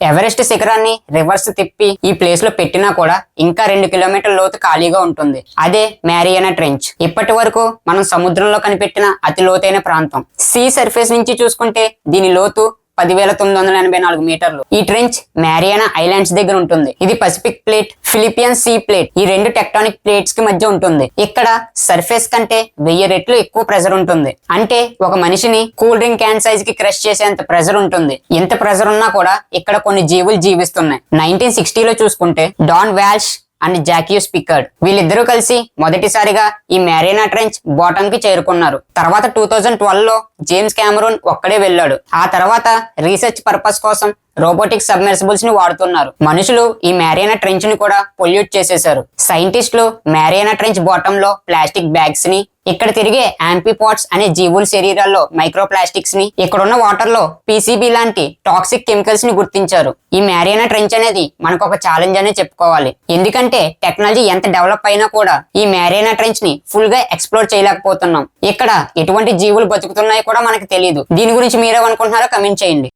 Everest శిఖరాన్ని reverse తిప్పి ఈ ప్లేస్ లో పెట్టినా కూడా ఇంకా 2 కిలోమీటర్ల లోతు ఖాళీగా ఉంటుంది. అదే మ్యారియానా ట్రెంచ్. ఇప్పటి వరకు మనం సముద్రంలో కనిపెట్టిన అతి లోతైన ప్రాంతం. సీ సర్ఫేస్ నుంచి చూసుకుంటే దీని లోతు 10,984 మీటర్లు. ఈ ట్రెంచ్ మ్యారియానా ఐలాండ్స్ దగ్గర ఉంటుంది. ఇది Pacific plate, Philippine sea plate, ఈ 2 టెక్టానిక్ ప్లేట్స్ కి మధ్య ఉంటుంది. ఇక్కడ సర్ఫేస్ కంటే 1000 రెట్లు ఎక్కువ ప్రెజర్ ఉంటుంది. అంటే ఒక మనిషిని కూల్ డ్రింక్ క్యాన్ సైజ్ కి క్రష్ చేసేంత ప్రెజర్ ఉంటుంది. ఇంత ప్రెజర్ ఉన్నా కూడా ఇక్కడ కొన్ని జీవులు జీవిస్తున్నాయి. 1960లో చూసుకుంటే డాన్ వాల్ష్ అండ్ జాక్యూస్ పికార్డ్ వీళ్ళిద్దరూ కలిసి మొదటిసారిగా ఈ మ్యారియానా ట్రెంచ్ బాటమ్ కి చేరుకున్నారు. తర్వాత 2012లో జేమ్స్ కెమెరూన్ ఒక్కడే వెళ్ళాడు. ఆ తర్వాత రీసెర్చ్ పర్పస్ కోసం రోబోటిక్ సబ్మెర్సిబుల్స్ ని వాడుతున్నారు. మనుషులు ఈ మ్యారియానా ట్రెంచ్ ని కూడా పొల్యూట్ చేసేశారు. సైంటిస్టులు మ్యారియానా ట్రెంచ్ బాటమ్ లో ప్లాస్టిక్ బ్యాగ్స్ ని, ఇక్కడ తిరిగే యాంపీపాడ్స్ అనే జీవుల శరీరాల్లో మైక్రోప్లాస్టిక్స్ ని, ఇక్కడున్న వాటర్ లో పీసీబీ లాంటి టాక్సిక్ కెమికల్స్ ని గుర్తించారు. ఈ మ్యారియానా ట్రెంచ్ అనేది మనకు ఒక ఛాలెంజ్ అనే చెప్పుకోవాలి. ఎందుకంటే టెక్నాలజీ ఎంత డెవలప్ అయినా కూడా ఈ మ్యారియానా ట్రెంచ్ ని ఫుల్ గా ఎక్స్ప్లోర్ చేయలేకపోతున్నాం. ఇక్కడ ఎటువంటి జీవులు బతుకుతున్నాయో కూడా మనకు తెలియదు. దీని గురించి మీరేమనుకుంటున్నారో కమెంట్ చేయండి.